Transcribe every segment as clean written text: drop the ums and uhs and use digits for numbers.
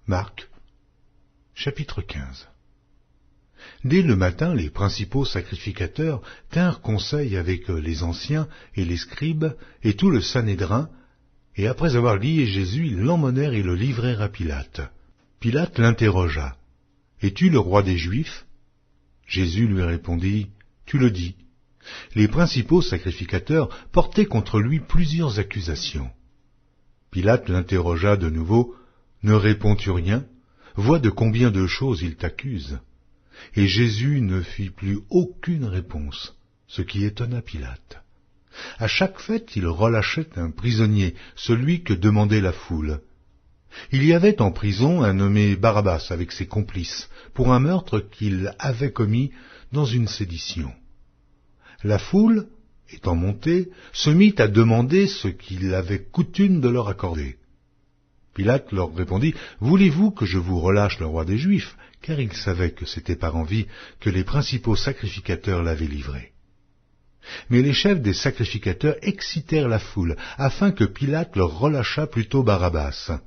Marc, chapitre 15. Dès le matin, les principaux sacrificateurs tinrent conseil avec les anciens et les scribes et tout le Sanhédrin, et après avoir lié Jésus, ils l'emmenèrent et le livrèrent à Pilate. Pilate l'interrogea. « Es-tu le roi des Juifs ?» Jésus lui répondit, « Tu le dis. » Les principaux sacrificateurs portaient contre lui plusieurs accusations. Pilate l'interrogea de nouveau, « Ne réponds-tu rien? Vois de combien de choses il t'accuse. » Et Jésus ne fit plus aucune réponse, ce qui étonna Pilate. À chaque fête, il relâchait un prisonnier, celui que demandait la foule. Il y avait en prison un nommé Barabbas avec ses complices, pour un meurtre qu'il avait commis dans une sédition. La foule, étant montée, se mit à demander ce qu'il avait coutume de leur accorder. Pilate leur répondit, « Voulez-vous que je vous relâche le roi des Juifs ?» Car il savait que c'était par envie que les principaux sacrificateurs l'avaient livré. Mais les chefs des sacrificateurs excitèrent la foule, afin que Pilate leur relâchât plutôt Barabbas.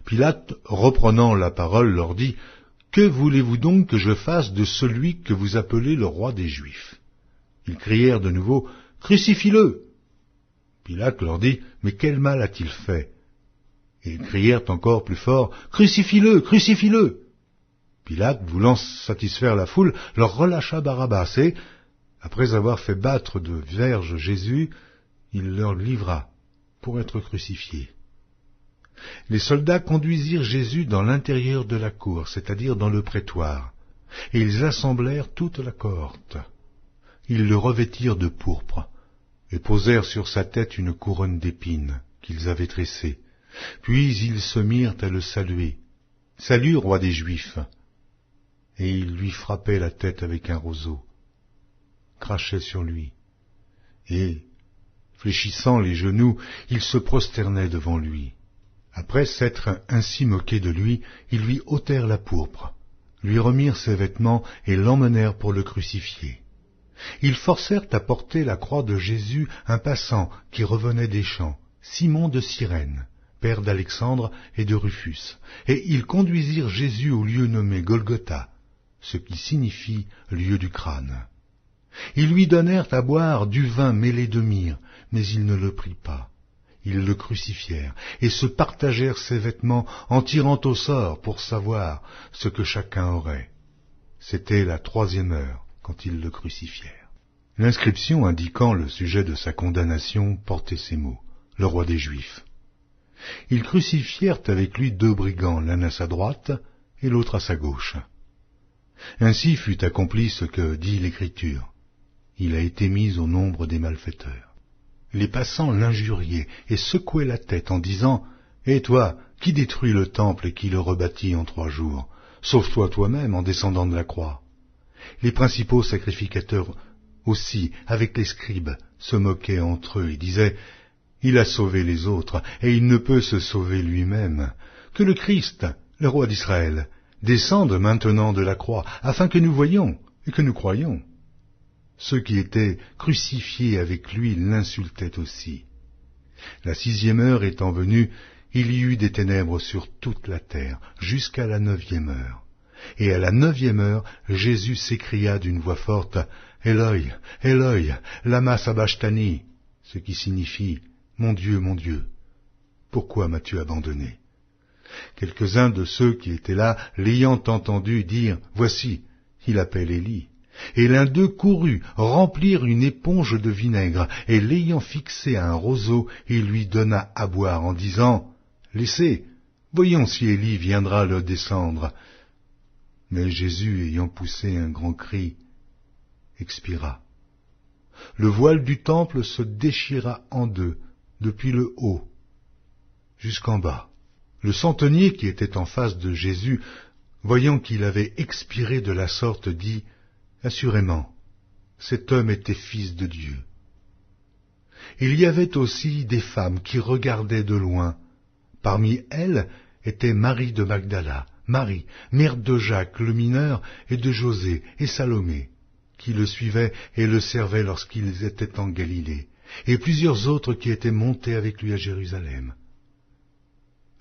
Pilate, reprenant la parole, leur dit, « Que voulez-vous donc que je fasse de celui que vous appelez le roi des Juifs ?» Ils crièrent de nouveau, « Crucifie-le !» Pilate leur dit, « Mais quel mal a-t-il fait ?» Ils crièrent encore plus fort, « Crucifie-le, crucifie-le !» Pilate, voulant satisfaire la foule, leur relâcha Barabbas et, après avoir fait battre de verges Jésus, il leur livra pour être crucifié. Les soldats conduisirent Jésus dans l'intérieur de la cour, c'est-à-dire dans le prétoire, et ils assemblèrent toute la cohorte. Ils le revêtirent de pourpre, et posèrent sur sa tête une couronne d'épines qu'ils avaient tressée. Puis ils se mirent à le saluer. « Salut, roi des Juifs !» Et ils lui frappaient la tête avec un roseau, crachaient sur lui, et, fléchissant les genoux, ils se prosternaient devant lui. Après s'être ainsi moqués de lui, ils lui ôtèrent la pourpre, lui remirent ses vêtements et l'emmenèrent pour le crucifier. Ils forcèrent à porter la croix de Jésus un passant qui revenait des champs, Simon de Cyrène, père d'Alexandre et de Rufus, et ils conduisirent Jésus au lieu nommé Golgotha, ce qui signifie lieu du crâne. Ils lui donnèrent à boire du vin mêlé de myrrhe, mais il ne le prit pas. Ils le crucifièrent et se partagèrent ses vêtements en tirant au sort pour savoir ce que chacun aurait. C'était la 3e heure quand ils le crucifièrent. L'inscription indiquant le sujet de sa condamnation portait ces mots, « Le roi des Juifs ». Ils crucifièrent avec lui 2 brigands, l'un à sa droite et l'autre à sa gauche. Ainsi fut accompli ce que dit l'Écriture. Il a été mis au nombre des malfaiteurs. Les passants l'injuriaient et secouaient la tête en disant, « Et toi, qui détruis le temple et qui le rebâtit en 3 jours? Sauve-toi toi-même en descendant de la croix. » Les principaux sacrificateurs aussi, avec les scribes, se moquaient entre eux et disaient, « Il a sauvé les autres, et il ne peut se sauver lui-même. Que le Christ, le roi d'Israël, descende maintenant de la croix, afin que nous voyions et que nous croyions. » Ceux qui étaient crucifiés avec lui l'insultaient aussi. La 6e heure étant venue, il y eut des ténèbres sur toute la terre, jusqu'à la 9e heure. Et à la 9e heure, Jésus s'écria d'une voix forte, « Eloi, Eloi, lama sabachthani » ce qui signifie « Mon Dieu, pourquoi m'as-tu abandonné ?» Quelques-uns de ceux qui étaient là, l'ayant entendu dire, « Voici, il appelle Élie. » Et l'un d'eux courut remplir une éponge de vinaigre, et l'ayant fixé à un roseau, il lui donna à boire en disant, « Laissez, voyons si Élie viendra le descendre. » Mais Jésus, ayant poussé un grand cri, expira. Le voile du temple se déchira en 2, depuis le haut jusqu'en bas. Le centenier qui était en face de Jésus, voyant qu'il avait expiré de la sorte, dit, « Assurément, cet homme était fils de Dieu. » Il y avait aussi des femmes qui regardaient de loin. Parmi elles était Marie de Magdala, Marie, mère de Jacques le mineur, et de José et Salomé, qui le suivaient et le servaient lorsqu'ils étaient en Galilée, et plusieurs autres qui étaient montés avec lui à Jérusalem.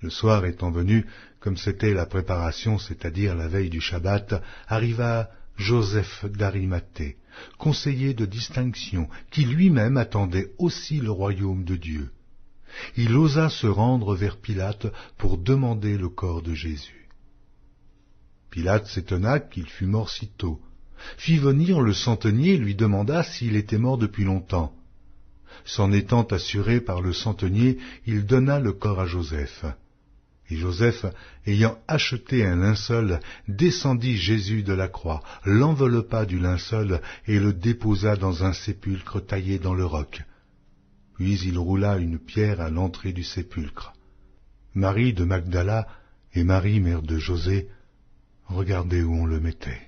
Le soir étant venu, comme c'était la préparation, c'est-à-dire la veille du Shabbat, arriva Joseph d'Arimathée, conseiller de distinction, qui lui-même attendait aussi le royaume de Dieu. Il osa se rendre vers Pilate pour demander le corps de Jésus. Pilate s'étonna qu'il fût mort si tôt, fit venir le centenier et lui demanda s'il était mort depuis longtemps. S'en étant assuré par le centenier, il donna le corps à Joseph. Et Joseph, ayant acheté un linceul, descendit Jésus de la croix, l'enveloppa du linceul et le déposa dans un sépulcre taillé dans le roc. Puis il roula une pierre à l'entrée du sépulcre. Marie de Magdala et Marie, mère de José, regardaient où on le mettait.